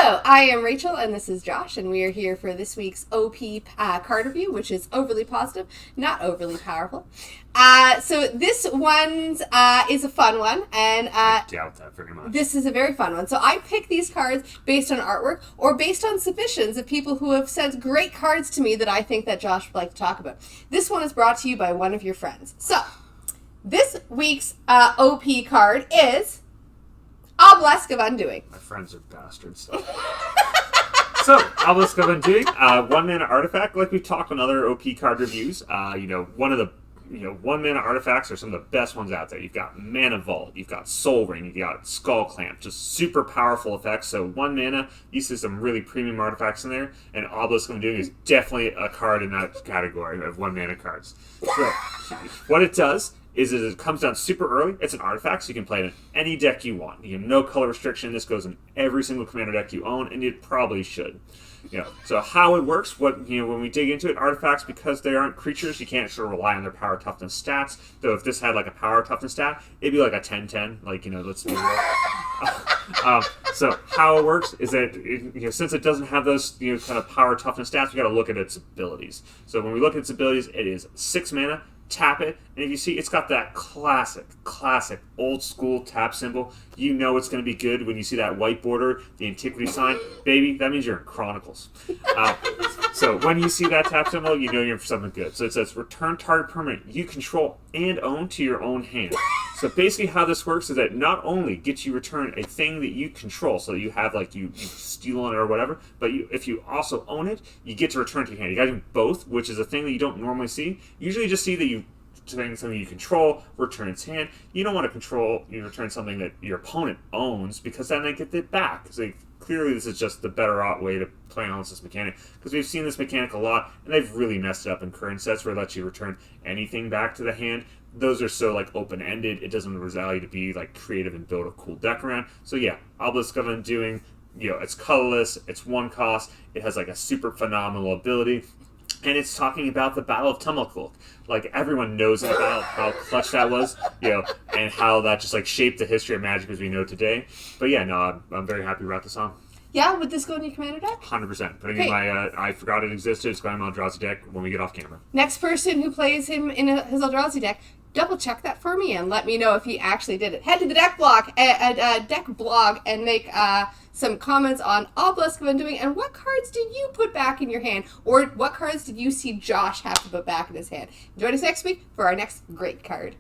Hello, I am Rachel, and this is Josh, and we are here for this week's OP card review, which is overly positive, not overly powerful. So this one is a fun one, and I doubt that very much. This is a very fun one. So I pick these cards based on artwork or based on submissions of people who have sent great cards to me that I think that Josh would like to talk about. This one is brought to you by one of your friends. So this week's OP card is Obelisk of Undoing. My friends are bastards. So, Obelisk of Undoing, 1-mana artifact. Like we've talked on other OP card reviews, one of the 1-mana artifacts are some of the best ones out there. You've got Mana Vault, you've got Soul Ring, you've got Skull Clamp, just super powerful effects. So 1 mana, you see some really premium artifacts in there, and Obelisk of Undoing is definitely a card in that category of 1-mana cards. So, what it does is it comes down super early. It's an artifact, so you can play it in any deck you want. You have no color restriction. This goes in every single commander deck you own, and it probably should. So how it works, when we dig into it, artifacts, because they aren't creatures, you can't sort of rely on their power toughness stats. Though if this had like a power toughness stat, it'd be like a 10-10. Let's be real. So how it works is that since it doesn't have those kind of power toughness stats, we got to look at its abilities. So when we look at its abilities, it is 6 mana. Tap it, and if you see, it's got that classic, old school tap symbol. You know it's going to be good when you see that white border, the antiquity sign. Baby, that means you're in Chronicles. So when you see that tap symbol, you know you're for something good. So it says, return target permanent you control and own to your own hand. So basically how this works is that not only gets you return a thing that you control, so you have you steal on it or whatever, but if you also own it, you get to return to your hand. You got to do both, which is a thing that you don't normally see. Usually you just see that you something you control, return its hand. You don't want to return something that your opponent owns, because then they get it back. So clearly this is just the better way to play on this mechanic, because we've seen this mechanic a lot, and they've really messed it up in current sets where it lets you return anything back to the hand. Those are so open-ended, it doesn't allow you to be creative and build a cool deck around. So yeah, Obelisk of Undoing, it's colorless, it's 1 cost, it has a super phenomenal ability. And it's talking about the Battle of Tumulcloak. Everyone knows about how clutch that was, and how that just shaped the history of Magic as we know today. But yeah, no, I'm very happy we brought this on. Yeah, would this go in your commander deck? 100%. Putting in my, I forgot it existed, it's going in my Eldrazi deck when we get off camera. Next person who plays him in his Eldrazi deck, double check that for me and let me know if he actually did it. Head to the deck blog and make some comments on Obelisk of Undoing and what cards did you put back in your hand, or what cards did you see Josh have to put back in his hand. Join us next week for our next great card.